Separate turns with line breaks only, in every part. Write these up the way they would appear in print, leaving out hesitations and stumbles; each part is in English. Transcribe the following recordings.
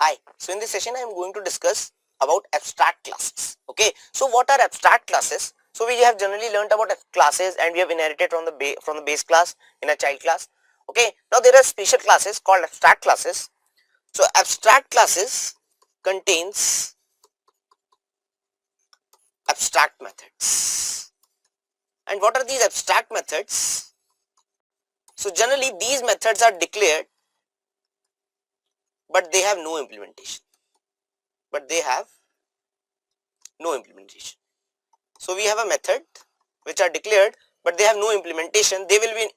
Hi, so in this session I am going to discuss about abstract classes. Okay, so what are abstract classes? So we have generally learned about classes and we have inherited from the base class in a child class. Okay, now there are special classes called abstract classes. So abstract classes contains abstract methods. And what are these abstract methods? So generally these methods are declared but they have no implementation. But they have no implementation. So we have a method which are declared but they have no implementation. They will be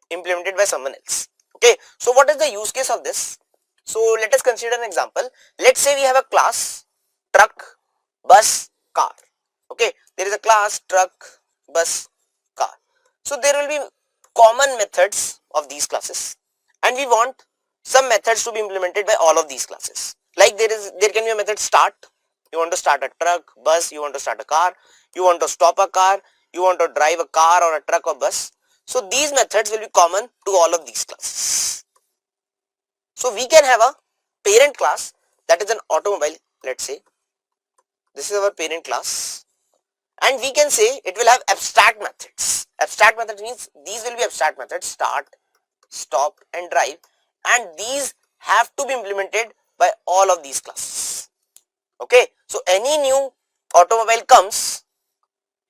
implemented by someone else. Okay, so what is the use case of this? So let us consider an example. Let's say we have a class truck, bus, car. Okay, there is a class truck, bus, car. So there will be common methods of these classes and we want some methods to be implemented by all of these classes. Like there can be a method start. You want to start a truck, bus, you want to start a car, you want to stop a car, you want to drive a car or a truck or bus. So these methods will be common to all of these classes. So we can have a parent class that is an automobile. Let's say this is our parent class and we can say it will have abstract methods. Abstract methods means these will be abstract methods: start, stop and drive, and these have to be implemented by all of these classes. Okay, so any new automobile comes,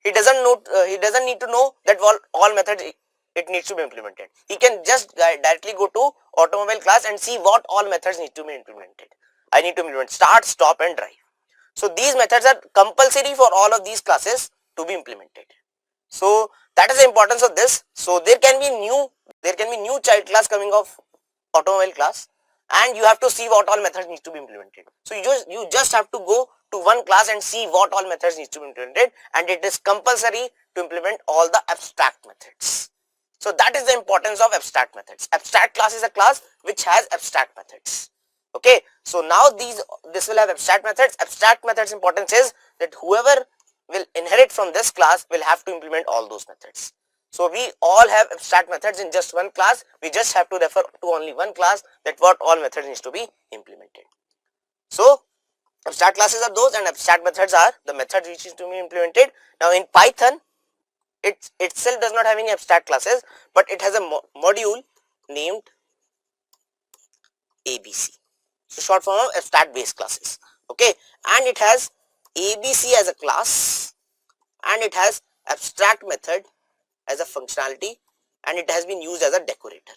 he doesn't need to know that all methods it needs to be implemented. He can just directly go to automobile class and see what all methods need to be implemented. I need to implement start, stop and drive. So these methods are compulsory for all of these classes to be implemented. So that is the importance of this. So there can be new child class coming of automobile class and you have to see what all methods need to be implemented. So you just have to go to one class and see what all methods need to be implemented, and it is compulsory to implement all the abstract methods. So that is the importance of abstract methods. Abstract class is a class which has abstract methods. Okay, so now this will have abstract methods. Abstract methods importance is that whoever will inherit from this class will have to implement all those methods. So we all have abstract methods in just one class. We just have to refer to only one class that what all methods needs to be implemented. So abstract classes are those and abstract methods are the methods which is to be implemented. Now in Python, it itself does not have any abstract classes, but it has a module named ABC. So short form of abstract base classes. Okay, and it has ABC as a class and it has abstract method as a functionality and it has been used as a decorator.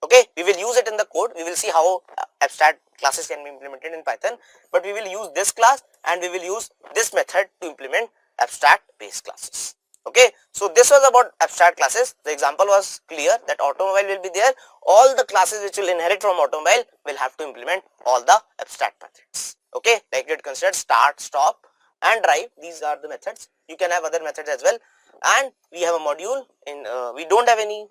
Okay, we will use it in the code. We will see how abstract classes can be implemented in Python, but we will use this class and we will use this method to implement abstract base classes. Okay, so this was about abstract classes. The example was clear that automobile will be there. All the classes which will inherit from automobile will have to implement all the abstract methods. Okay, like it considered start, stop and drive. These are the methods. You can have other methods as well, and we have a module in we don't have any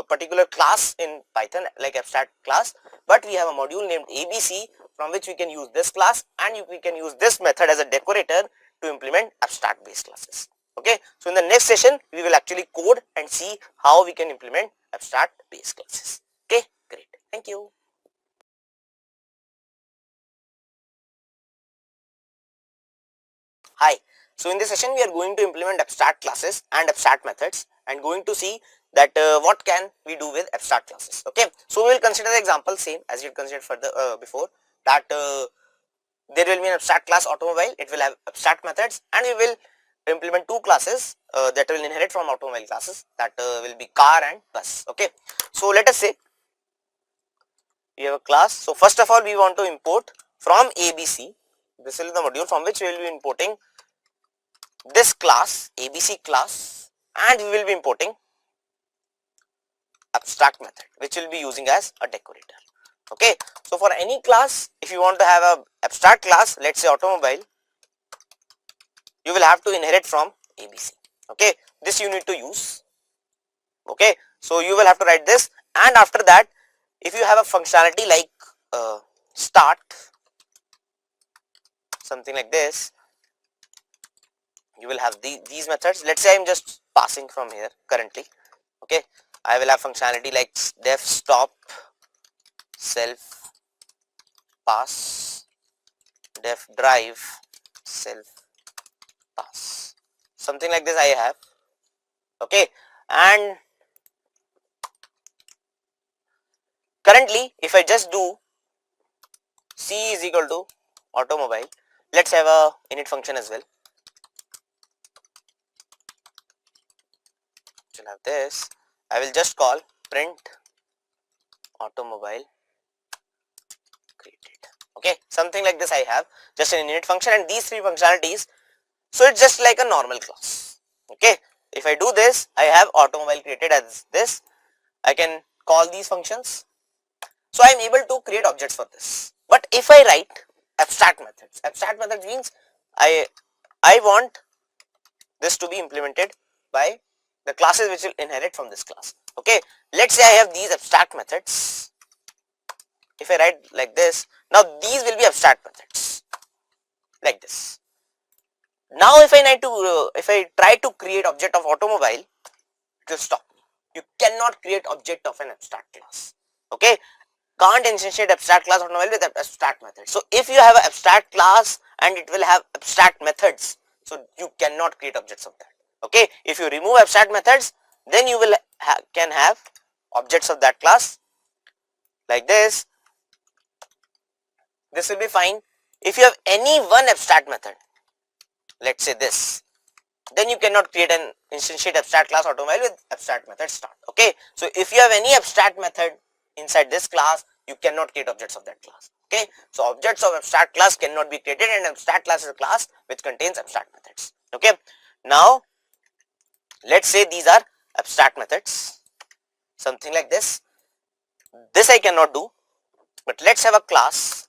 particular class in Python like abstract class, but we have a module named ABC from which we can use this class and we can use this method as a decorator to implement abstract base classes. Okay, so in the next session we will actually code and see how we can implement abstract base classes. Okay, great, thank you. Hi, so in this session we are going to implement abstract classes and abstract methods and going to see that what can we do with abstract classes. Okay, so we will consider the example same as you considered further before, that there will be an abstract class automobile. It will have abstract methods and we will implement two classes that will inherit from automobile classes, that will be car and bus. Okay, so let us say we have a class. So first of all we want to import from ABC. This is the module from which we will be importing this class, ABC class, and we will be importing abstract method which will be using as a decorator. Okay, so for any class, if you want to have a abstract class, let's say automobile, you will have to inherit from ABC. Okay, this you need to use. Okay, so you will have to write this, and after that if you have a functionality like start, something like this, you will have these methods. Let's say I am just passing from here currently. Okay, I will have functionality like def stop, self, pass, def drive self class, something like this I have. Okay, and currently if I just do C is equal to automobile, let's have a init function as well. We'll have this. I will just call print automobile created. Okay, something like this I have, just an init function and these three functionalities. So it's just like a normal class. Okay, if I do this, I have automobile created as this. I can call these functions. So I am able to create objects for this. But if I write abstract methods means I want this to be implemented by the classes which will inherit from this class. Okay, let's say I have these abstract methods. If I write like this, now these will be abstract methods like this. Now if I try to create object of automobile, it will stop. You cannot create object of an abstract class. Okay, can't instantiate abstract class automobile with abstract methods. So if you have an abstract class and it will have abstract methods, so you cannot create objects of that. Okay, if you remove abstract methods, then you will can have objects of that class like this. This will be fine. If you have any one abstract method, let's say this, then you cannot create an instantiate abstract class automobile with abstract method start. Okay, so if you have any abstract method inside this class, you cannot create objects of that class. Okay, so objects of abstract class cannot be created, and abstract class is a class which contains abstract methods. Okay, now let's say these are abstract methods, something like this. This I cannot do, but let's have a class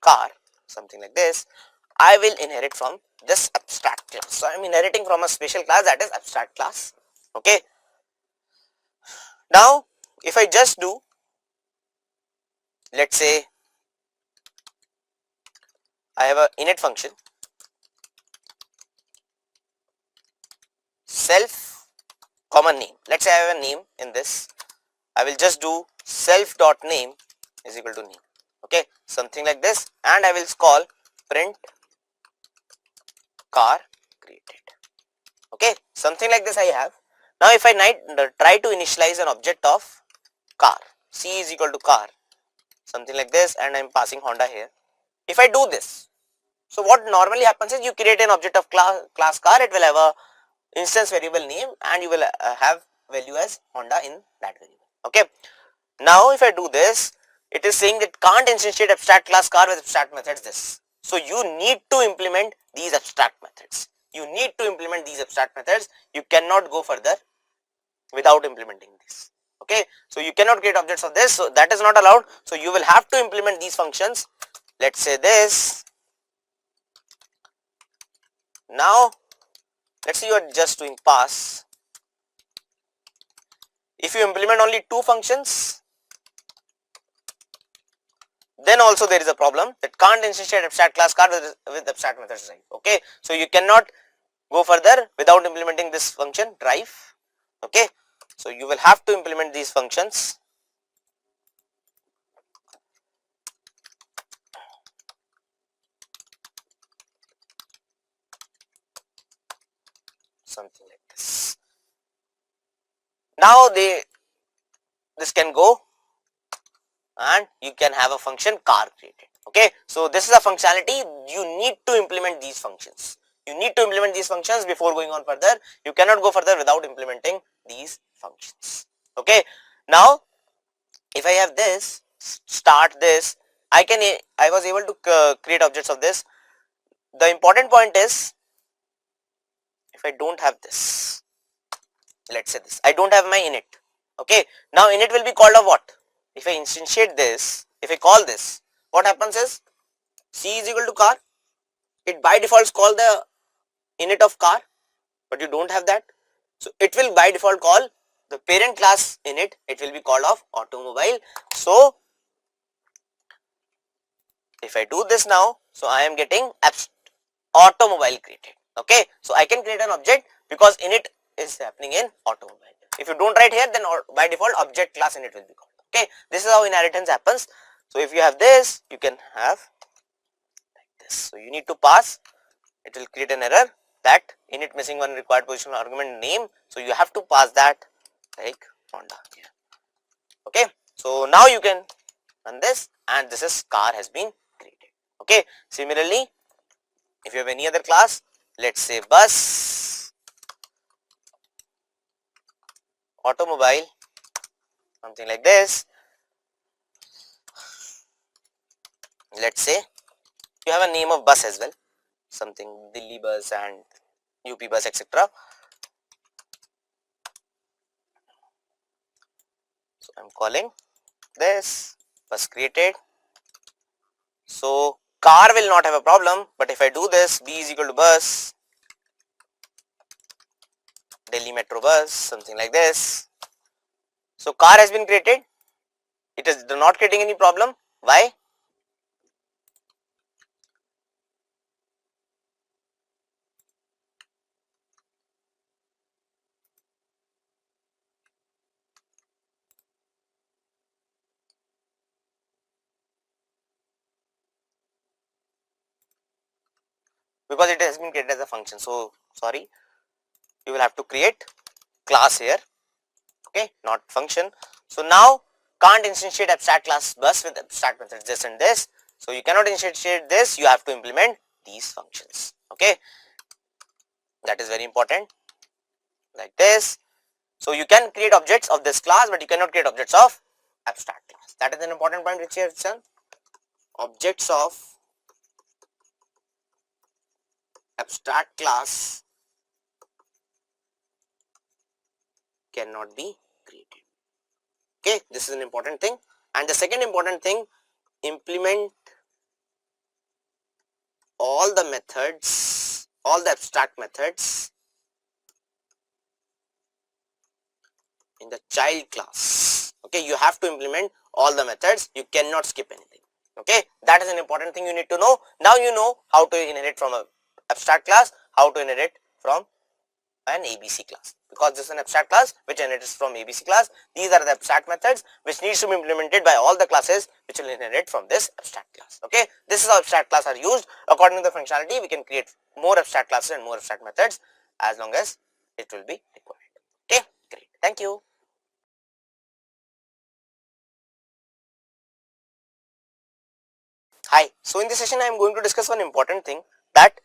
car, something like this. I will inherit from this abstract class. So I am inheriting from a special class, that is abstract class. Okay, now if I just do, let's say I have a init function self comma name. Let's say I have a name in this. I will just do self dot name is equal to name. Okay, something like this, and I will call print car created. Okay, something like this I have. Now if I try to initialize an object of car, C is equal to car, something like this, and I am passing Honda here. If I do this, so what normally happens is you create an object of class car, it will have a instance variable name and you will have value as Honda in that variable. Okay, now if I do this, it is saying that can't instantiate abstract class car with abstract methods this. So you need to implement these abstract methods. You need to implement these abstract methods. You cannot go further without implementing this. Okay, so you cannot create objects of this, so that is not allowed. So you will have to implement these functions. Let's say this. Now let's say you are just doing pass. If you implement only two functions, then also there is a problem that can't instantiate abstract class car with abstract methods drive. Okay, so you cannot go further without implementing this function drive. Okay, so you will have to implement these functions. Something like this. Now this can go and you can have a function car created. Okay, so this is a functionality. You need to implement these functions. You need to implement these functions before going on further. You cannot go further without implementing these functions. Okay, now if I have this start this, I was able to create objects of this. The important point is, if I don't have this, let's say this, I don't have my init. Okay, now init will be called a what? If I instantiate this, if I call this, what happens is C is equal to car. It by default call the init of car, but you don't have that. So it will by default call the parent class init. It will be called of automobile. So if I do this now, so I am getting automobile created. Okay, so I can create an object because init is happening in automobile. If you don't write here, then by default object class init will be called. Okay, this is how inheritance happens. So if you have this, you can have this. So you need to pass, it will create an error that init missing one required positional argument name. So you have to pass that like Honda here. Okay, so now you can run this and this is car has been created. Okay, similarly if you have any other class, let's say bus, automobile, something like this. Let's say you have a name of bus as well, something Delhi bus and UP bus, etc. So I'm calling this bus created. So car will not have a problem, but if I do this, B is equal to bus, Delhi metro bus, something like this. So car has been created. It is not creating any problem. Why? Because it has been created as a function. So sorry, you will have to create class here. Okay, not function. So now can't instantiate abstract class bus with abstract methods this and this. So you cannot instantiate this, you have to implement these functions. Okay, that is very important, like this. So you can create objects of this class, but you cannot create objects of abstract class. That is an important point which you have done. Objects of abstract class cannot be created. Okay, this is an important thing. And the second important thing, implement all the methods, all the abstract methods in the child class. Okay, you have to implement all the methods, you cannot skip anything. Okay, that is an important thing you need to know. Now you know how to inherit from a abstract class, how to inherit from an ABC class, because this is an abstract class which inherits from ABC class. These are the abstract methods which needs to be implemented by all the classes which will inherit from this abstract class. Okay, this is how abstract class are used. According to the functionality, we can create more abstract classes and more abstract methods as long as it will be required. Okay, great, thank you. Hi, so in this session I am going to discuss one important thing, that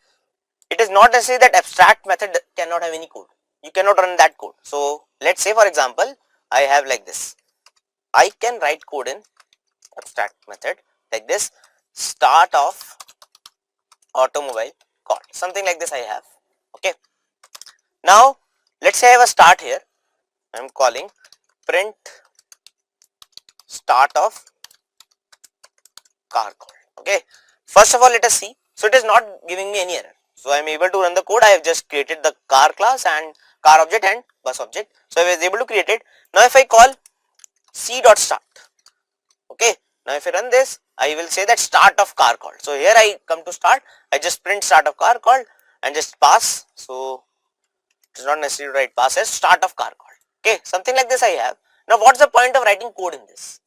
it is not necessary that abstract method cannot have any code. You cannot run that code. So let's say for example I have like this, I can write code in abstract method like this, start of automobile call, something like this I have. Okay, now let's say I have a start here, I am calling print start of car call. Okay, first of all let us see. So it is not giving me any error, so I am able to run the code. I have just created the car class and car object and bus object, so I was able to create it. Now if I call c dot start, okay, now if I run this, I will say that start of car call. So here I come to start, I just print start of car call and just pass. So it is not necessary to write pass as start of car call. Okay, something like this I have. Now what's the point of writing code in this?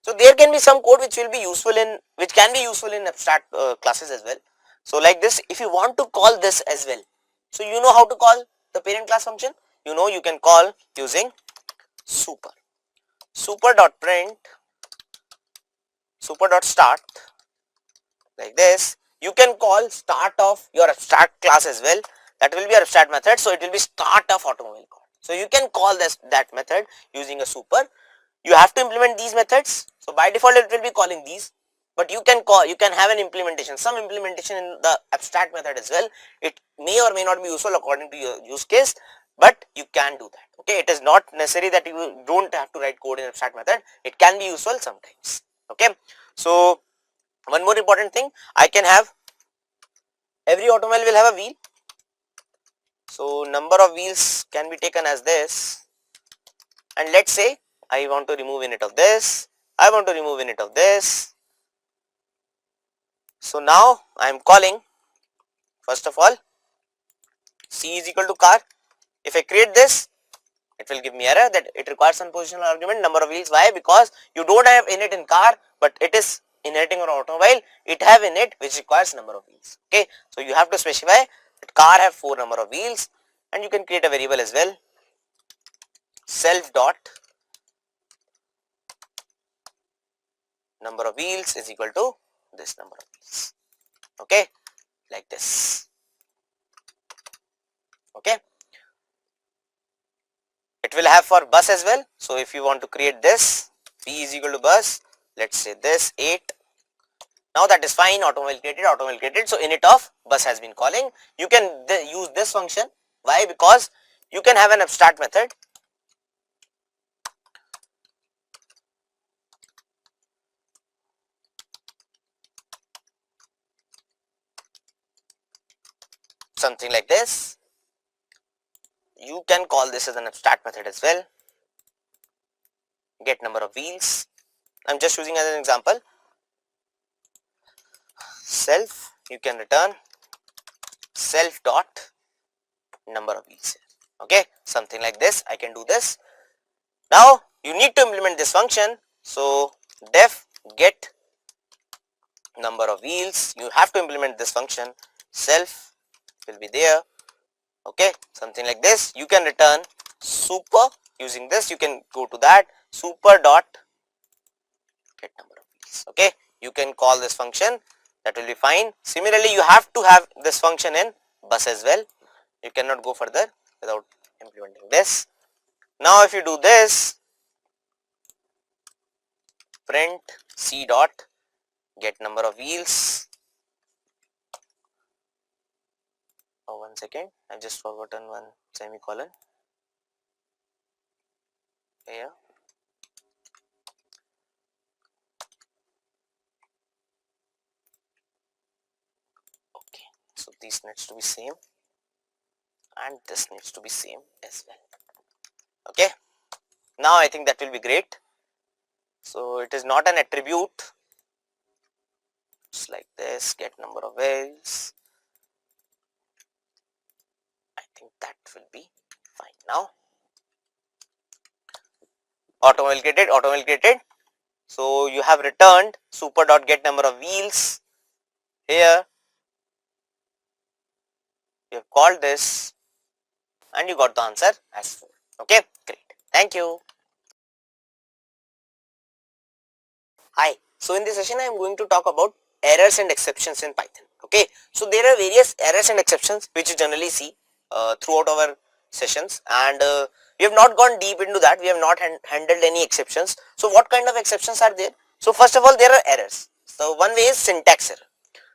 So there can be some code which will be useful in, which can be useful in abstract classes as well. So like this, if you want to call this as well, so you know how to call the parent class function. You know you can call using super dot print super dot start, like this. You can call start of your abstract class as well. That will be your abstract method. So it will be start of automobile call. So you can call this that method using a super. You have to implement these methods. So by default it will be calling these, but you can call, you can have an implementation, some implementation in the abstract method as well. It may or may not be useful according to your use case, but you can do that. Okay, it is not necessary that you don't have to write code in abstract method. It can be useful sometimes. Okay, so one more important thing, I can have, every automobile will have a wheel. So number of wheels can be taken as this, and let's say I want to remove init of this, I want to remove init of this. So now I am calling, first of all, c is equal to car. If I create this, it will give me error that it requires some positional argument, number of wheels. Why? Because you don't have init in car, but it is inheriting an automobile, it have in it which requires number of wheels. Okay, so you have to specify that car have 4 number of wheels, and you can create a variable as well, self dot number of wheels is equal to this number of wheels. Okay, like this. Okay, it will have for bus as well. So if you want to create this, b is equal to bus, let's say this 8. Now that is fine, automobile created. So init of bus has been calling. You can use this function. Why? Because you can have an abstract method something like this. You can call this as an abstract method as well. Get number of wheels. I'm just using as an example. Self, you can return self dot number of wheels. Okay, something like this. I can do this. Now you need to implement this function. So def get number of wheels. You have to implement this function. Self will be there. Okay, something like this. You can return super using this. You can go to that super dot get number of wheels. Okay, you can call this function, that will be fine. Similarly, you have to have this function in bus as well. You cannot go further without implementing this. Now if you do this, print c dot get number of wheels. Oh, 1 second, I just forgotten one semicolon here. Okay, so these needs to be same and this needs to be same as well. Okay, now I think that will be great. So it is not an attribute, just like this, get number of wheels. I think that will be fine. Now automobile created. So you have returned super dot get number of wheels. Here you have called this and you got the answer as 4. Okay, great. Thank you. Hi. So in this session I am going to talk about errors and exceptions in Python. Okay, so there are various errors and exceptions which you generally see throughout our sessions, and we have not gone deep into that. We have not handled any exceptions. So what kind of exceptions are there? So first of all, there are errors. So one way is syntax error.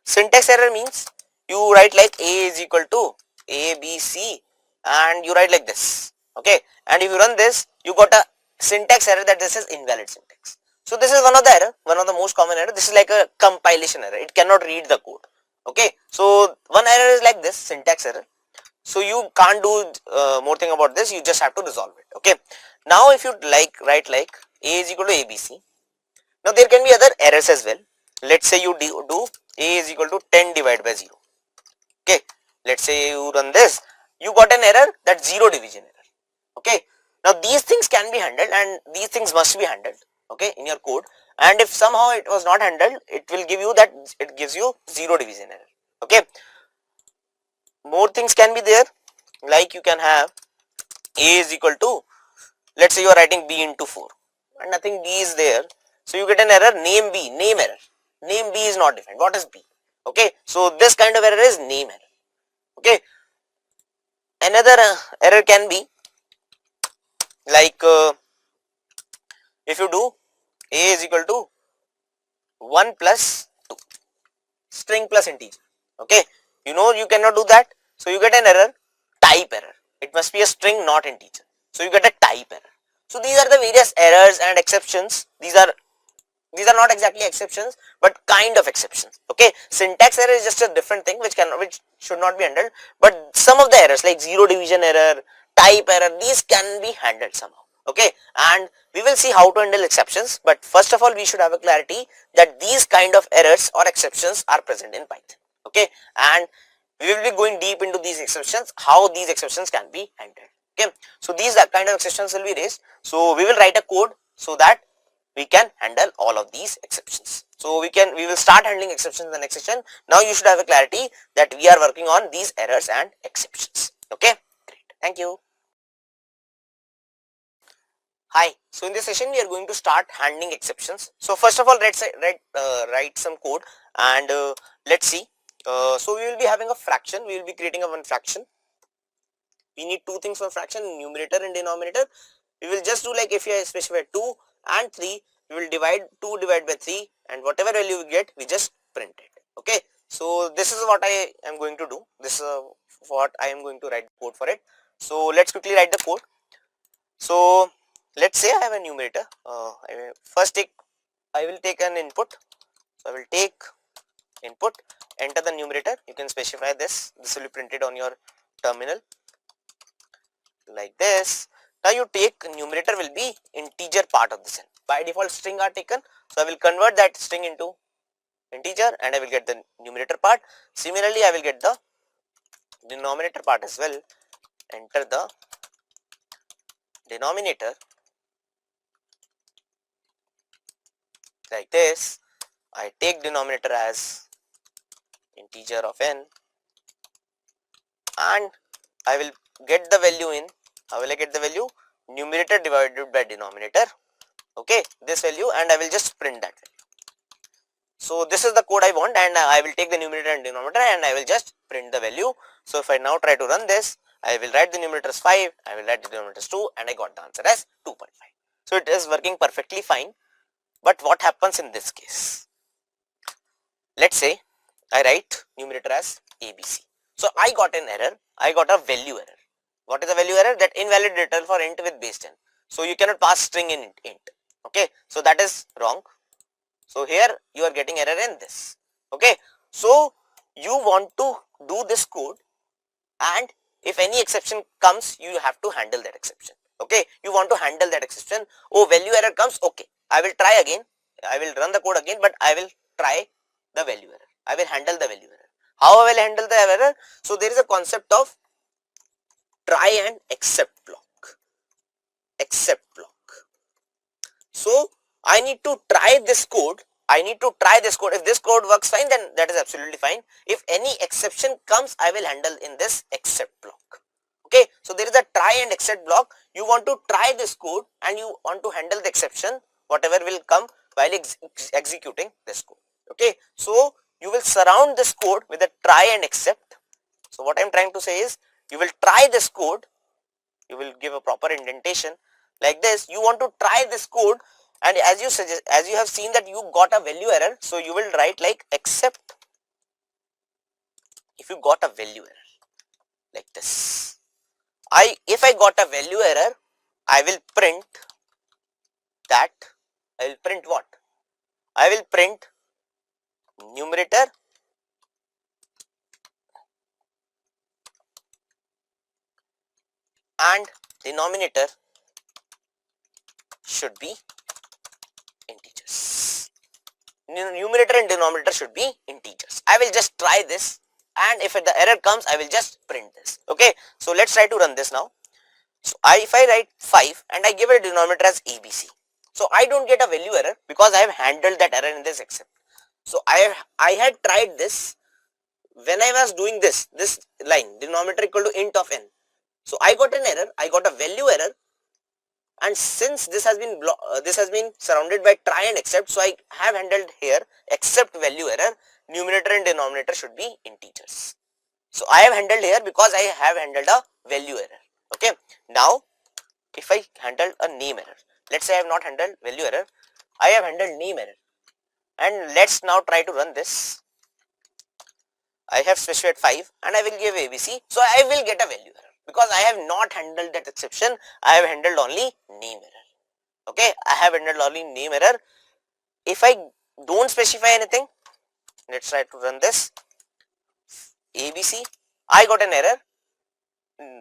Syntax error means you write like a is equal to a b c and you write like this. Okay, and if you run this, you got a syntax error that this is invalid syntax. So this is one of the error, one of the most common error. This is like a compilation error. It cannot read the code. Okay, so one error is like this, syntax error. So you can't do more thing about this. You just have to resolve it. Okay. Now if you write like a is equal to abc. Now there can be other errors as well. Let's say you do a is equal to 10 divided by 0. Okay. Let's say you run this. You got an error, that 0 division error. Okay. Now these things can be handled and these things must be handled. Okay, in your code, and if somehow it was not handled, it will give you that, it gives you 0 division error. Okay, more things can be there, like you can have a is equal to, let's say you are writing b into 4 and nothing b is there, so you get an error name b, name error, name b is not defined. What is b? Okay, so this kind of error is name error. Okay, another error can be like if you do a is equal to 1 plus 2, string plus integer. Okay, you know you cannot do that, so you get an error, type error. It must be a string, not integer, so you get a type error. So these are the various errors and exceptions. These are not exactly exceptions but kind of exceptions. Okay, syntax error is just a different thing which should not be handled, but some of the errors like 0 division error, type error, these can be handled somehow. Okay, and we will see how to handle exceptions, but first of all we should have a clarity that these kind of errors or exceptions are present in Python. Okay, and we will be going deep into these exceptions, how these exceptions can be handled. Okay, so these kind of exceptions will be raised, so we will write a code so that we can handle all of these exceptions. So we will start handling exceptions in the next session. Now you should have a clarity that we are working on these errors and exceptions. Okay, great. Thank you. Hi. So in this session we are going to start handling exceptions. So first of all, let's write some code and let's see. So we will be having a fraction. We will be creating a one fraction. We need two things for fraction, numerator and denominator. We will just do like if you specify 2 and 3, we will divide 2 divided by 3 and whatever value we get, we just print it. Okay. So this is what I am going to do. This is what I am going to write code for it. So let's quickly write the code. So let's say I have a numerator. I will take an input. So I will take input, enter the numerator. You can specify this. This will be printed on your terminal like this. Now you take numerator will be integer part of this. By default string are taken. So I will convert that string into integer and I will get the numerator part. Similarly, I will get the denominator part as well. Enter the denominator like this. I take denominator as integer of n and I will get the value in, how will I get the value? Numerator divided by denominator. Okay, this value, and I will just print that value. So this is the code I want, and I will take the numerator and denominator and I will just print the value. So if I now try to run this, I will write the numerator as 5, I will write the denominator as 2 and I got the answer as 2.5. So it is working perfectly fine. But what happens in this case? Let's say I write numerator as ABC. So I got an error, I got a value error. What is the value error? That invalid return for int with base 10. So you cannot pass string in int. Okay, so that is wrong. So here you are getting error in this. Okay, so you want to do this code and if any exception comes, you have to handle that exception. Okay, you want to handle that exception. Oh, value error comes. Okay, I will try again. I will run the code again, but I will try the value error. I will handle the value error. How I will handle the error? So there is a concept of try and except block. Except block. So I need to try this code. If this code works fine, then that is absolutely fine. If any exception comes, I will handle in this except block. Okay, so there is a try and except block. You want to try this code and you want to handle the exception, whatever will come while executing this code. Okay, so you will surround this code with a try and except. So what I am trying to say is, you will try this code, you will give a proper indentation like this. You want to try this code, and as you have seen that you got a value error, so you will write like except if you got a value error like this. If I got a value error, I will print that. I will print what? I will print numerator and denominator should be integers. Numerator and denominator should be integers. I will just try this, and if the error comes, I will just print this. Okay, so let's try to run this now. So if I write 5 and I give a denominator as ABC, so I don't get a value error because I have handled that error in this except. So I had tried this when I was doing this line denominator equal to int of n. So I got an error, I got a value error, and since this has been surrounded by try and except, so I have handled here except value error. Numerator and denominator should be integers. So I have handled here because I have handled a value error. Okay, now if I handle a name error, let's say I have not handled value error, I have handled name error, and let's now try to run this. I have specified 5 and I will give ABC, so I will get a value error because I have not handled that exception. I have handled only name error. Okay, I have handled only name error. If I don't specify anything, let's try to run this. ABC, I got an error.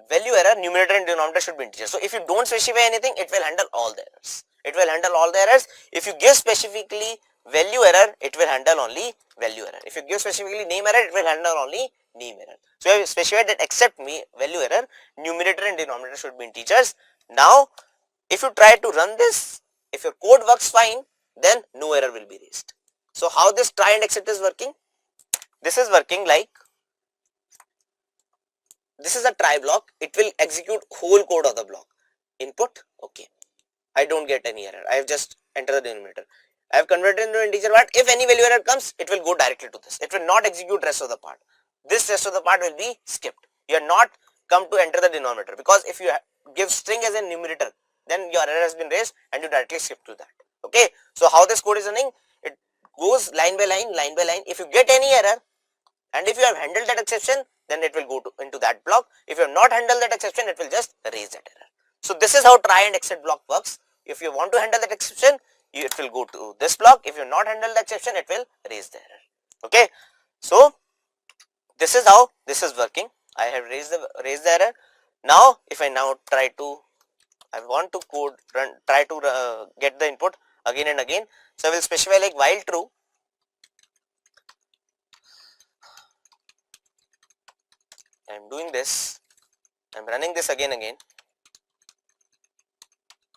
Value error, numerator and denominator should be integers. So if you don't specify anything, it will handle all the errors. It will handle all the errors. If you give specifically value error, it will handle only value error. If you give specifically name error, it will handle only name error. So I have specified that except value error, numerator and denominator should be integers. Now if you try to run this, if your code works fine, then no error will be raised. So how this try and exit is working? This is working like, this is a try block, it will execute whole code of the block. Input, okay, I don't get any error, I have just entered the denominator, I have converted into integer part. If any value error comes, it will go directly to this, it will not execute rest of the part. This rest of the part will be skipped. You are not come to enter the denominator, because if you give string as a numerator, then your error has been raised and you directly skip to that. Okay, so how this code is running, it goes line by line, line by line. If you get any error and if you have handled that exception, then it will go to into that block. If you have not handled that exception, it will just raise that error. So this is how try and exit block works. If you want to handle that exception, it will go to this block. If you have not handled the exception, it will raise the error. Okay, so this is how this is working. I have raised the error. Now if I now try to, I want to code run, try to get the input again and again. So I will specify like while true, I am doing this, I am running this again.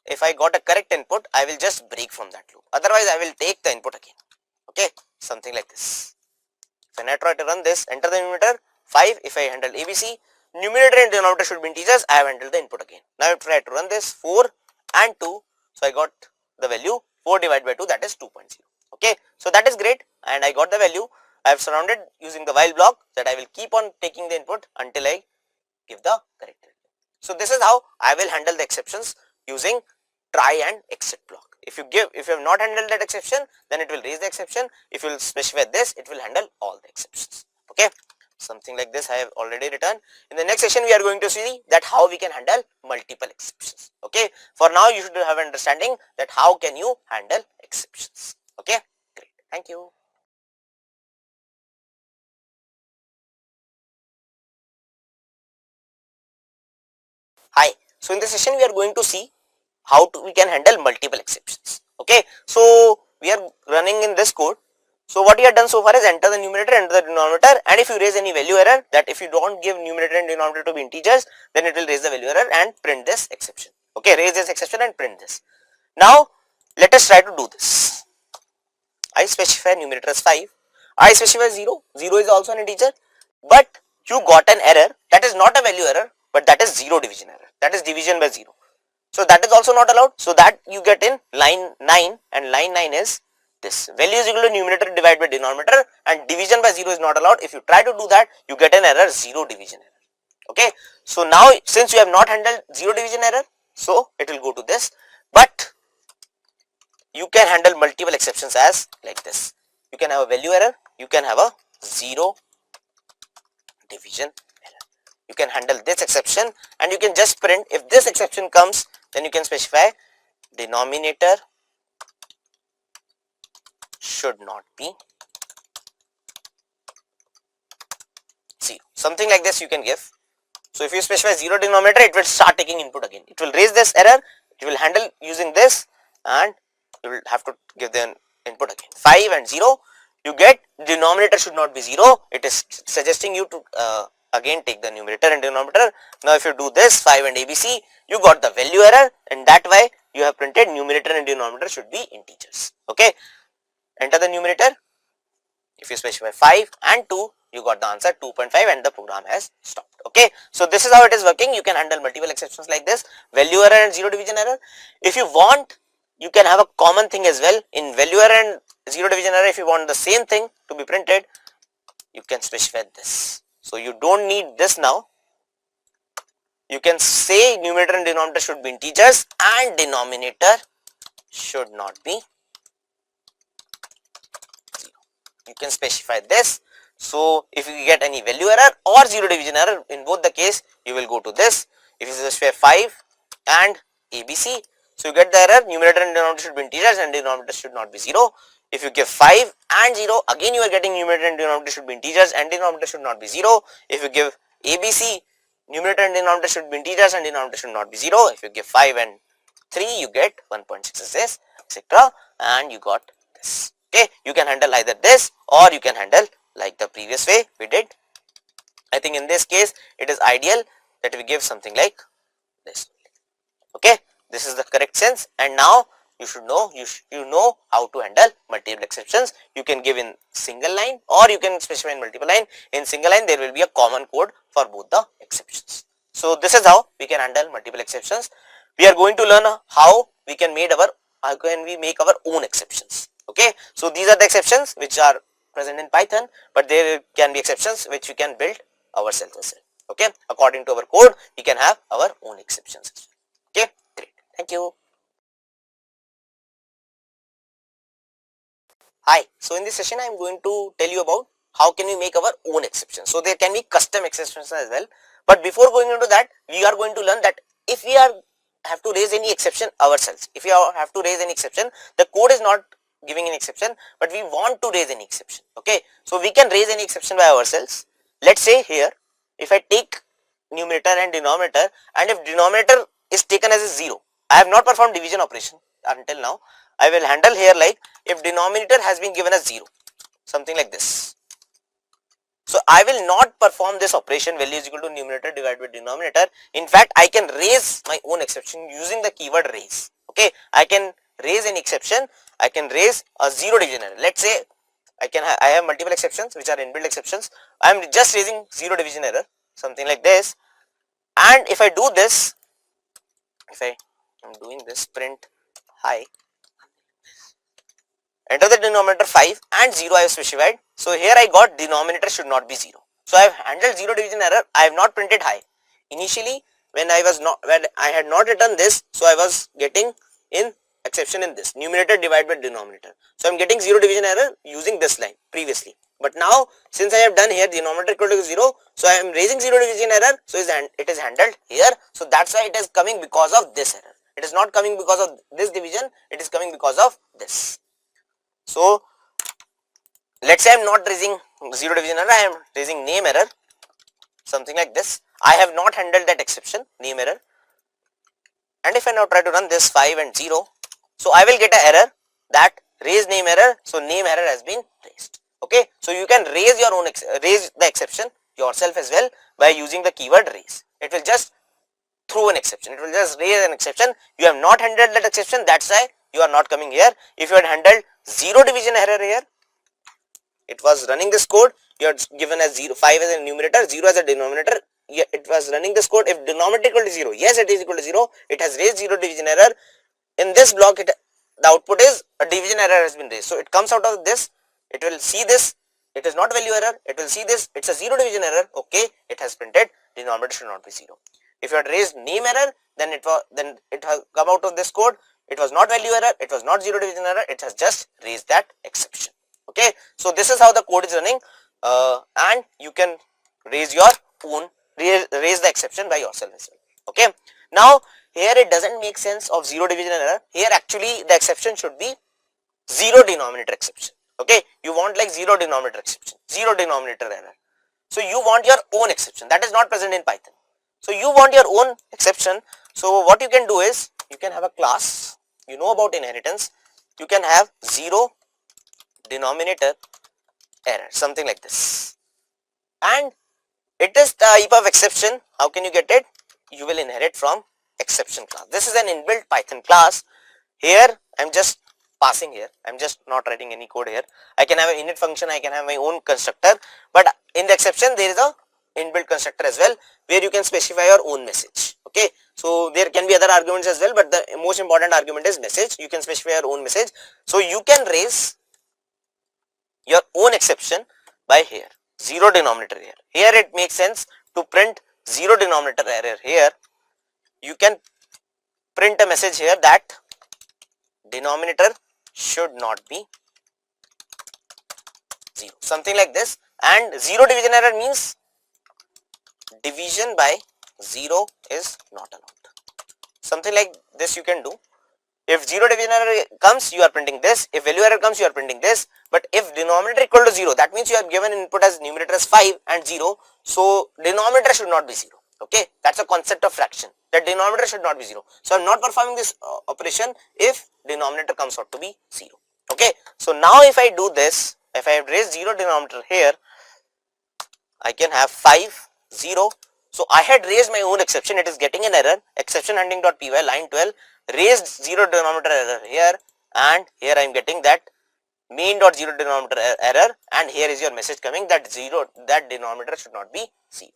If I got a correct input, I will just break from that loop, otherwise I will take the input again. Okay, something like this. If I try to run this, enter the numerator 5, if I handle ABC, numerator and denominator should be integers, I have handled the input again. Now if I try to run this 4 and 2, so I got the value 4 divided by 2, that is 2.0. Okay, so that is great, and I got the value. I have surrounded using the while block that I will keep on taking the input until I give the correct value. So this is how I will handle the exceptions using try and exit block. If you have not handled that exception, then it will raise the exception. If you will specify this, it will handle all the exceptions. Okay, something like this I have already written. In the next session, we are going to see that how we can handle multiple exceptions. Okay, for now you should have an understanding that how can you handle exceptions. Okay, great, thank you. Hi, so in this session we are going to see how we can handle multiple exceptions. Okay, so we are running in this code. So what we have done so far is enter the numerator, enter the denominator, and if you raise any value error, that if you don't give numerator and denominator to be integers, then it will raise the value error and print this exception. Okay, raise this exception and print this. Now let us try to do this. I specify numerator as 5, I specify 0, 0 is also an integer, but you got an error that is not a value error, but that is 0 division error, that is division by 0. So that is also not allowed. So that you get in line 9, and line 9 is this, value is equal to numerator divided by denominator, and division by 0 is not allowed. If you try to do that, you get an error, 0 division error. Okay, so now since you have not handled 0 division error, so it will go to this, but you can handle multiple exceptions as like this. You can have a value error, you can have a 0 division error. You can handle this exception, and you can just print, if this exception comes, then you can specify denominator should not be 0, something like this you can give. So if you specify 0 denominator, it will start taking input again, it will raise this error, it will handle using this, and you will have to give the input again. 5 and 0, you get denominator should not be 0, it is suggesting you to again take the numerator and denominator. Now if you do this 5 and ABC, you got the value error, and that way you have printed numerator and denominator should be integers. Okay, enter the numerator, if you specify 5 and 2, you got the answer 2.5, and the program has stopped. Okay, so this is how it is working. You can handle multiple exceptions like this, value error and 0 division error. If you want, you can have a common thing as well. In value error and 0 division error, if you want the same thing to be printed, you can specify this. So you don't need this now. You can say numerator and denominator should be integers, and denominator should not be 0. You can specify this. So if you get any value error or 0 division error, in both the case you will go to this. If you specify 5 and ABC, so you get the error, numerator and denominator should be integers and denominator should not be 0. If you give 5 and 0, again you are getting numerator and denominator should be integers and denominator should not be 0. If you give ABC, numerator and denominator should be integers and denominator should not be 0. If you give 5 and 3, you get 1.6, etc., and you got this. Okay, you can handle either this, or you can handle like the previous way we did. I think in this case it is ideal that we give something like this. Okay, this is the correct sense, and now you should know, you know how to handle multiple exceptions. You can give in single line or you can specify in multiple line. In single line there will be a common code for both the exceptions. So this is how we can handle multiple exceptions. We are going to learn how we can make our own exceptions. Okay, so these are the exceptions which are present in Python, but there can be exceptions which we can build ourselves as well. Okay, according to our code we can have our own exceptions as well. Okay, great, thank you. Hi, so in this session I am going to tell you about how can we make our own exceptions. So there can be custom exceptions as well, but before going into that we are going to learn that if we have to raise any exception ourselves, if we have to raise any exception, the code is not giving an exception but we want to raise any exception. Okay, so we can raise any exception by ourselves. Let's say here if I take numerator and denominator, and if denominator is taken as a 0, I have not performed division operation until now. I will handle here like if denominator has been given as 0, something like this. So I will not perform this operation value is equal to numerator divided by denominator. In fact, I can raise my own exception using the keyword raise. Okay, I can raise an exception. I can raise a 0 division error. Let's say I have multiple exceptions which are inbuilt exceptions. I am just raising 0 division error, something like this. And if I do this, if I am doing this print hi, enter the denominator 5 and 0 I have specified. So here I got denominator should not be 0. So I have handled 0 division error. I have not printed high. Initially when I had not written this, so I was getting in exception in this numerator divided by denominator. So I am getting 0 division error using this line previously. But now since I have done here denominator equal to 0, so I am raising 0 division error, so it is handled here. So that's why it is coming because of this error. It is not coming because of this division, it is coming because of this. So let's say I am not raising 0 division error, I am raising name error, something like this. I have not handled that exception name error, and if I now try to run this 5 and 0, so I will get an error that raise name error. So name error has been raised. Okay, so you can raise your own raise the exception yourself as well by using the keyword raise. It will just throw an exception, it will just raise an exception. You have not handled that exception, that's why you are not coming here. If you had handled 0 division error here, it was running this code, you had given as 5 as a numerator, 0 as a denominator, it was running this code. If denominator equal to 0, yes, it is equal to 0, it has raised 0 division error. In this block the output is a division error has been raised, so it comes out of this, it will see this, it is not value error, it will see this, it's a 0 division error. Okay, it has printed denominator should not be 0. If you had raised name error, then it has come out of this code, it was not value error, it was not 0 division error, it has just raised that exception. Okay, so this is how the code is running, and you can raise your own raise the exception by yourself as well. Okay, now here it doesn't make sense of 0 division error. Here actually the exception should be 0 denominator exception. Okay, you want like 0 denominator exception, 0 denominator error. So you want your own exception that is not present in Python. So you want your own exception. So what you can do is you can have a class, you know about inheritance, you can have 0 denominator error, something like this, and it is type of exception. How can you get it? You will inherit from exception class. This is an inbuilt Python class. Here I am just passing here, I am just not writing any code here. I can have an init function, I can have my own constructor, but in the exception there is a inbuilt constructor as well where you can specify your own message. Okay, so there can be other arguments as well, but the most important argument is message. You can specify your own message, so you can raise your own exception by here 0 denominator here. Here it makes sense to print 0 denominator error. Here you can print a message here that denominator should not be 0, something like this, and 0 division error means division by 0 is not allowed, something like this you can do. If 0 division error comes, you are printing this. If value error comes, you are printing this. But if denominator equal to 0, that means you have given input as numerator as 5 and 0. So denominator should not be 0. Okay, that's a concept of fraction. That denominator should not be 0. So I am not performing this operation if denominator comes out to be 0. Okay, so now if I do this, if I have raised 0 denominator here, I can have 5, 0. So I had raised my own exception. It is getting an error. Exception handling.py line 12. raised zero denominator error here, and here I am getting that mean dot zero denominator error, and here is your message coming that that denominator should not be 0.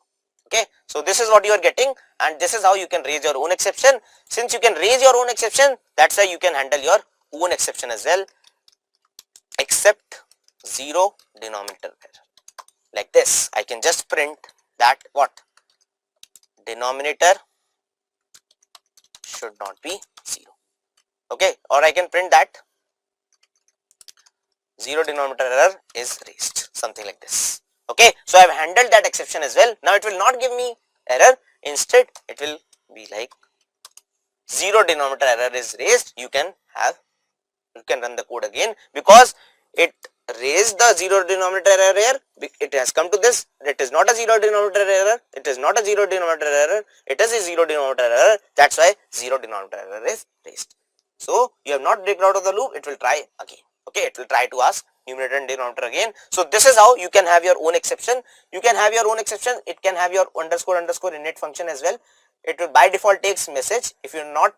Okay, so this is what you are getting, and this is how you can raise your own exception. Since you can raise your own exception, that's why you can handle your own exception as well, except zero denominator error. Like this, I can just print that what denominator should not be 0. Okay, or I can print that zero denominator error is raised, something like this. Okay, so I have handled that exception as well. Now it will not give me error, instead it will be like zero denominator error is raised. You can run the code again, because it raised the zero denominator error here. It has come to this. It is not a zero denominator error. It is not a zero denominator error. It is a zero denominator error. That's why zero denominator error is raised. So you have not break out of the loop. It will try again. Okay, it will try to ask numerator and denominator again. So this is how you can have your own exception. You can have your own exception. It can have your underscore init function as well. It will by default takes message. If you are not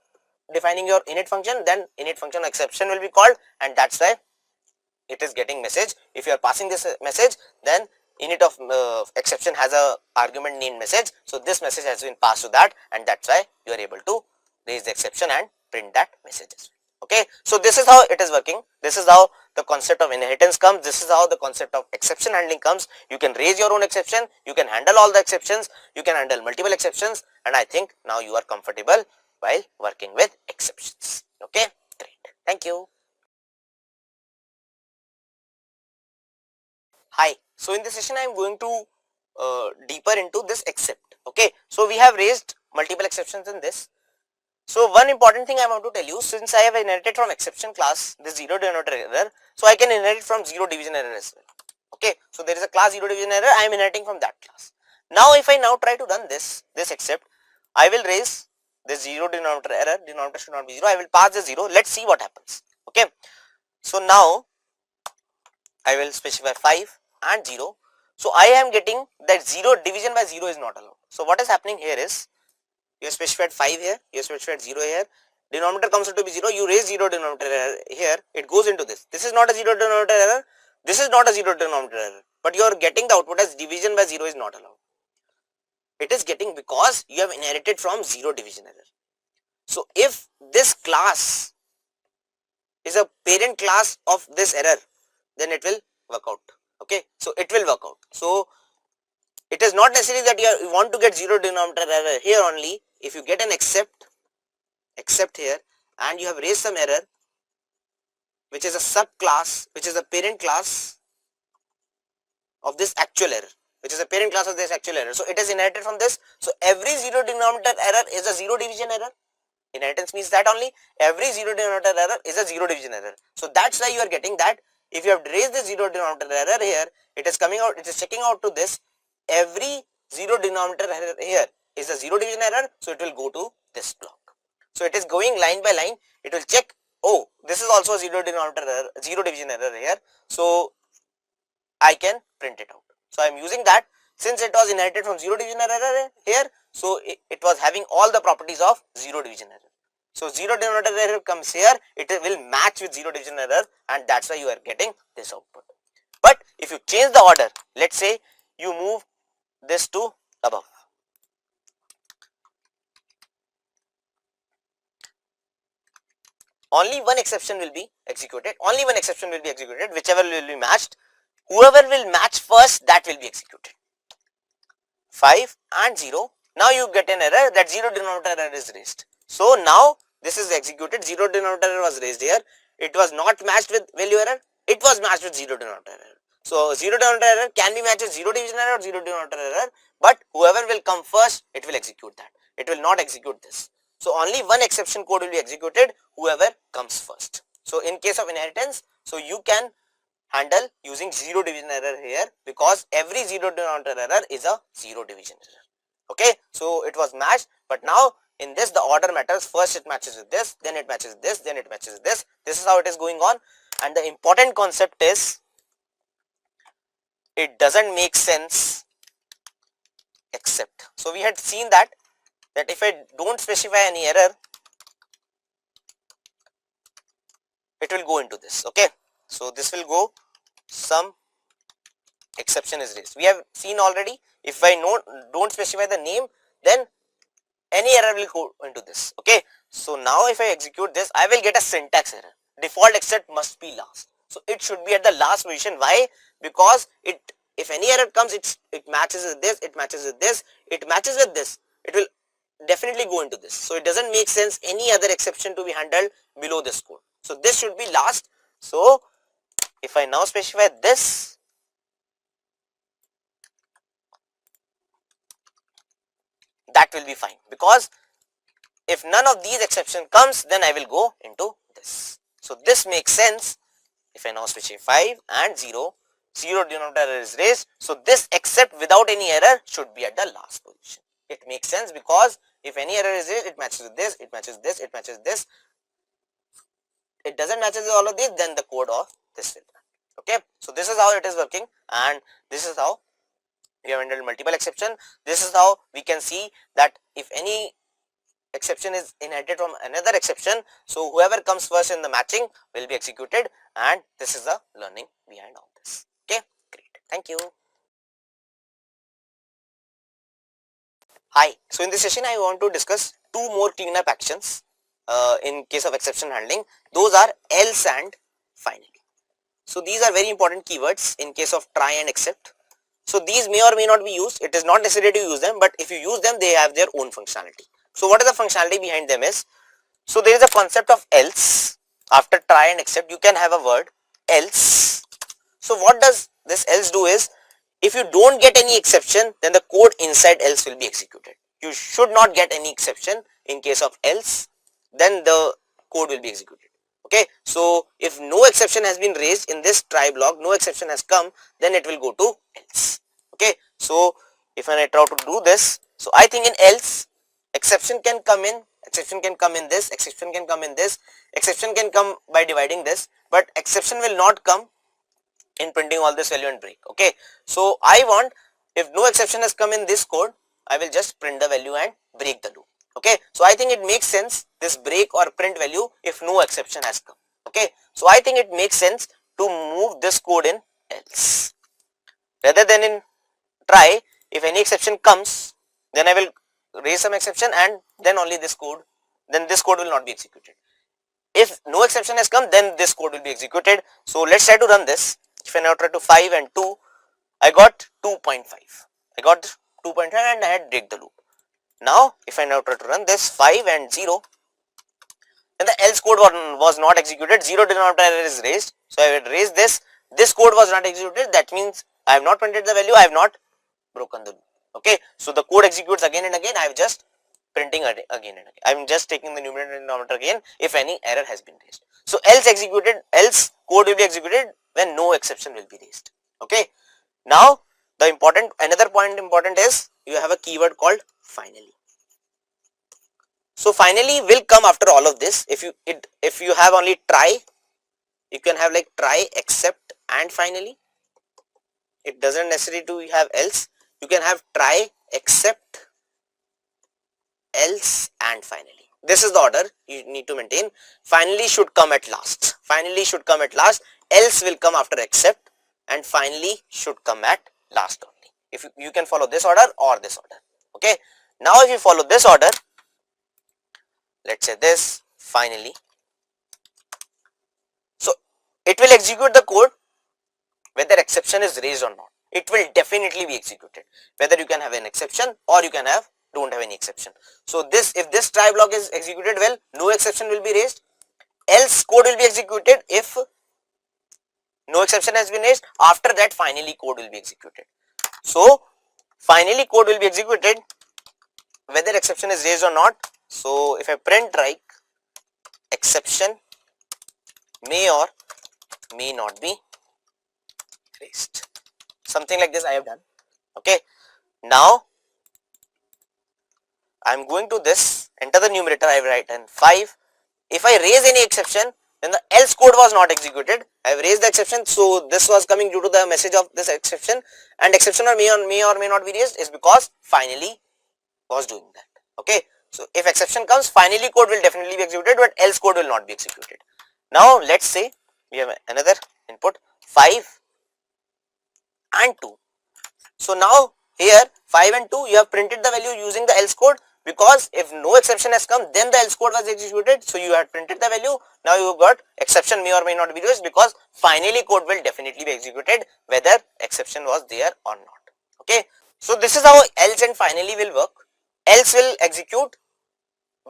defining your init function, then init function exception will be called, and that's why it is getting message. If you are passing this message, then init of exception has a argument named message. So this message has been passed to that, and that's why you are able to raise the exception and print that message as well. Okay, so this is how it is working. This is how the concept of inheritance comes. This is how the concept of exception handling comes. You can raise your own exception. You can handle all the exceptions. You can handle multiple exceptions, and I think now you are comfortable while working with exceptions. Okay, great. Thank you. Hi. So in this session I am going to deeper into this except. Okay, so we have raised multiple exceptions in this. So one important thing I want to tell you, since I have inherited from exception class this zero denominator error, so I can inherit from zero division error as well. Okay, so there is a class zero division error, I am inheriting from that class. Now if I now try to run this except, I will raise this zero denominator error, denominator should not be 0, I will pass the 0, let's see what happens. Okay, so now I will specify 5 and 0. So I am getting that 0 division by 0 is not allowed. So what is happening here is, you have specified 5 here, you have specified 0 here, denominator comes out to be 0, you raise 0 denominator error here, it goes into this. This is not a 0 denominator error, this is not a 0 denominator error, but you are getting the output as division by 0 is not allowed. It is getting because you have inherited from 0 division error. So if this class is a parent class of this error, then it will work out. Okay, so it will work out. So it is not necessary that you want to get zero denominator error here only. If you get an except here, and you have raised some error which is a subclass, which is a parent class of this actual error, so it is inherited from this. So every zero denominator error is a zero division error. Inheritance means that only every zero denominator error is a zero division error. So that's why you are getting that. If you have raised the zero denominator error here, it is coming out, it is checking out to this. Every zero denominator error here is a zero division error, so it will go to this block. So it is going line by line. It will check, oh, this is also a zero denominator error, zero division error here, so I can print it out. So I am using that. Since it was inherited from zero division error here, so it was having all the properties of zero division error. So zero denominator error comes here, it will match with zero division error, and that's why you are getting this output. But if you change the order, let's say you move this to above, only one exception will be executed, whichever will be matched. Whoever will match first, that will be executed. 5 and 0. Now you get an error that zero denominator error is raised. So now this is executed. Zero denominator error was raised here. It was not matched with value error. It was matched with zero denominator error. So zero denominator error can be matched with zero division error or zero denominator error. But whoever will come first, it will execute that. It will not execute this. So only one exception code will be executed. Whoever comes first. So in case of inheritance, so you can handle using zero division error here, because every zero denominator error is a zero division error. Okay, so it was matched, but now in this the order matters. First it matches with this, then it matches with this, then it matches with this. This is how it is going on, and the important concept is, it doesn't make sense except. So we had seen that if I don't specify any error, it will go into this. Okay, so this will go some exception is raised. We have seen already, if I don't specify the name, then any error will go into this. Okay, so now if I execute this, I will get a syntax error. Default accept must be last, so it should be at the last position. Why? Because if any error comes, it matches with this, it matches with this, it matches with this, it will definitely go into this. So it doesn't make sense any other exception to be handled below this code. So this should be last. So if I now specify this, that will be fine, because if none of these exception comes, then I will go into this. So this makes sense. If I now specify 5 and 0, 0 denominator error is raised. So this except without any error should be at the last position. It makes sense, because if any error is raised, it matches with this, it matches this, it matches this. It doesn't matches with all of these, then the code of this will run. Okay, so this is how it is working, and this is how we have handled multiple exception. This is how we can see that if any exception is inherited from another exception, so whoever comes first in the matching will be executed, and this is the learning behind all this. Okay, great, thank you. Hi, so in this session I want to discuss two more cleanup actions in case of exception handling. Those are else and finally. So these are very important keywords in case of try and except. So these may or may not be used. It is not necessary to use them, but if you use them, they have their own functionality. So what is the functionality behind them is, so there is a concept of else. After try and except, you can have a word else. So what does this else do is, if you don't get any exception, then the code inside else will be executed. You should not get any exception in case of else, then the code will be executed. Okay, so if no exception has been raised in this try block, no exception has come, then it will go to else. Okay, so if I try to do this, so I think in else, exception can come in, exception can come in this, exception can come in this, exception can come by dividing this, but exception will not come in printing all this value and break. Okay, so I want, if no exception has come in this code, I will just print the value and break the loop. Okay, so I think it makes sense, this break or print value, if no exception has come. Okay, so I think it makes sense to move this code in else rather than in try. If any exception comes, then I will raise some exception and then only this code, then this code will not be executed. If no exception has come, then this code will be executed. So let's try to run this. If I now try to 5 and 2, I got 2.5. I got 2.5 and I had break the loop. Now if I now try to run this 5 and 0, then the else code was not executed, 0 denominator error is raised. So I will raise this, this code was not executed, that means I have not printed the value, I have not broken the loop. Okay, so the code executes again and again, I have just printing again and again. I am just taking the numerator and denominator again if any error has been raised. So else executed, else code will be executed when no exception will be raised. Okay, now the another point important is, you have a keyword called finally. So finally will come after all of this. If you have only try, you can have like try, except and finally. It doesn't necessary to have else. You can have try, except, else and finally. This is the order you need to maintain. Finally should come at last. Finally should come at last. Else will come after except, and finally should come at last only. If you can follow this order or this order. Okay. Now if you follow this order, let's say this finally, so it will execute the code whether exception is raised or not. It will definitely be executed whether you can have an exception or you can have don't have any exception. So this, if this try block is executed well, no exception will be raised. Else code will be executed if no exception has been raised. After that finally code will be executed. So finally code will be executed whether exception is raised or not. So if I print like exception may or may not be raised, something like this I have done. Okay, now I am going to this, enter the numerator, I have written 5. If I raise any exception, then the else code was not executed. I have raised the exception, so this was coming due to the message of this exception, and exception or may or may not be raised is because finally was doing that. Okay, so if exception comes, finally code will definitely be executed, but else code will not be executed. Now let's say we have another input 5 and 2. So now here 5 and 2 you have printed the value using the else code, because if no exception has come then the else code was executed. So you have printed the value, now you got exception may or may not be used, because finally code will definitely be executed whether exception was there or not. Okay, so this is how else and finally will work. Else will execute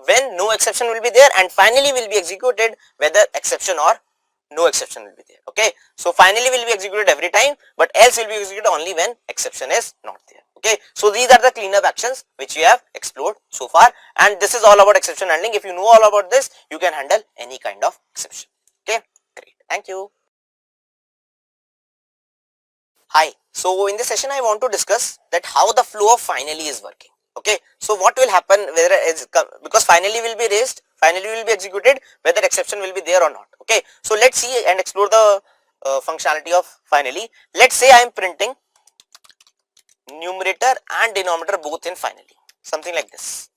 when no exception will be there, and finally will be executed whether exception or no exception will be there. Okay, so finally will be executed every time, but else will be executed only when exception is not there. Okay, so these are the cleanup actions which we have explored so far, and this is all about exception handling. If you know all about this, you can handle any kind of exception. Okay, great, thank you. Hi, so in this session I want to discuss that how the flow of finally is working. Okay, so what will happen whether it's because finally will be raised, finally will be executed whether exception will be there or not. Okay, so let's see and explore the functionality of finally. Let's say I am printing numerator and denominator both in finally, something like this.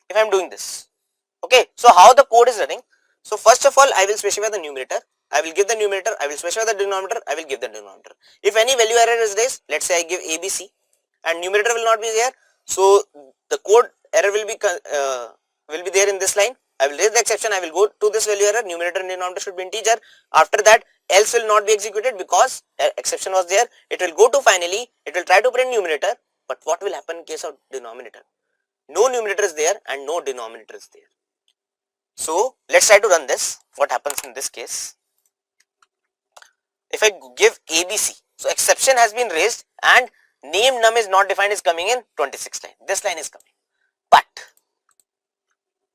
If I am doing this, okay, so how the code is running? So first of all I will specify the numerator, I will give the numerator, I will specify the denominator, I will give the denominator. If any value error is raised, let's say I give ABC and numerator will not be there, so the code error will be there in this line. I will raise the exception, I will go to this value error, numerator and denominator should be integer. After that else will not be executed because exception was there. It will go to finally, it will try to print numerator, but what will happen in case of denominator? No numerator is there and no denominator is there. So let's try to run this. What happens in this case? If I give ABC, so exception has been raised and name num is not defined is coming in 26 line. This line is coming. But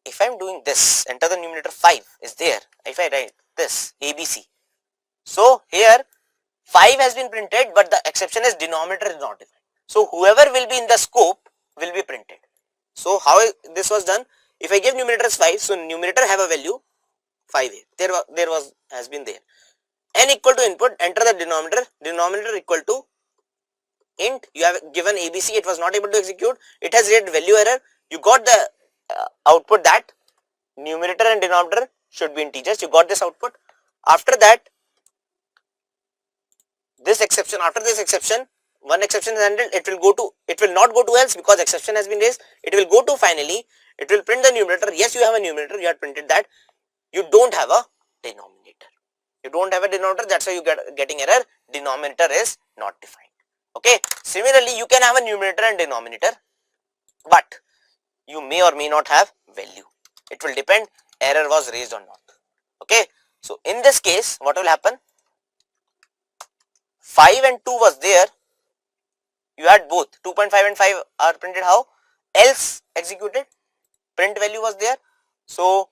if I am doing this, enter the numerator 5 is there. If I write this ABC, so here 5 has been printed, but the exception is denominator is not defined. So whoever will be in the scope will be printed. So how this was done? If I give numerator as 5, so numerator have a value 5 here. Has been there. N equal to input, enter the denominator equal to int. You have given ABC, it was not able to execute. It has read value error. You got the output that numerator and denominator should be integers. You got this output. After that, this exception, after this exception, one exception is handled, it will not go to else because exception has been raised. It will go to finally, it will print the numerator. Yes, you have a numerator, you have printed that. You don't have a denominator. You don't have a denominator, that's why you getting error. Denominator is not defined. Okay. Similarly, you can have a numerator and denominator, but you may or may not have value. It will depend error was raised or not. Okay. So in this case, what will happen? 5 and 2 was there. You had both 2.5 and 5 are printed. How? Else executed, print value was there. So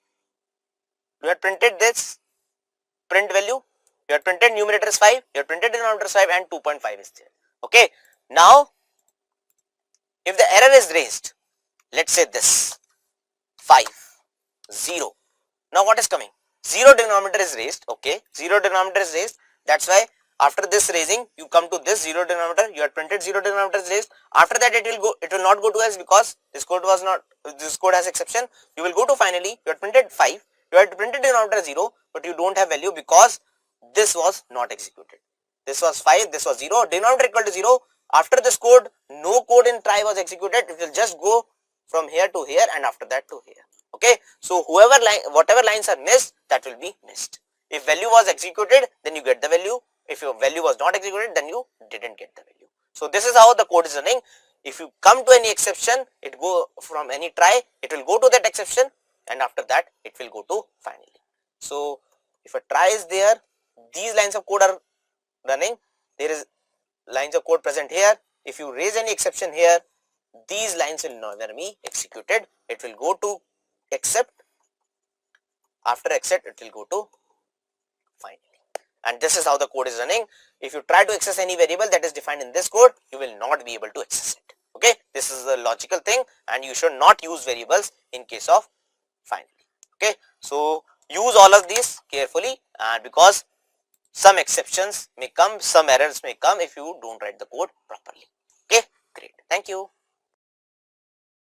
you had printed this print value, you had printed numerator is 5, you had printed denominator is 5 and 2.5 is there. Okay. Now if the error is raised, let's say this 5 0, now what is coming? 0 denominator is raised. Okay, 0 denominator is raised, that's why after this raising you come to this 0 denominator, you had printed 0 denominator is raised. After that it will not go to else because this code has exception. You will go to finally, you had printed 5, you had printed denominator 0, but you don't have value because this was not executed. This was 5, this was 0, denominator equal to 0. After this code, no code in try was executed, it will just go from here to here and after that to here. Okay, so whatever lines are missed, that will be missed. If value was executed, then you get the value. If your value was not executed, then you didn't get the value. So this is how the code is running. If you come to any exception, it go from any try, it will go to that exception and after that it will go to finally. So if a try is there, these lines of code are running, there is lines of code present here. If you raise any exception here, these lines will never be executed. It will go to except, after except it will go to finally, and this is how the code is running. If you try to access any variable that is defined in this code, you will not be able to access it. Okay, this is a logical thing and you should not use variables in case of finally. Okay, so use all of these carefully, and because some exceptions may come, some errors may come if you don't write the code properly. Okay, great, thank you.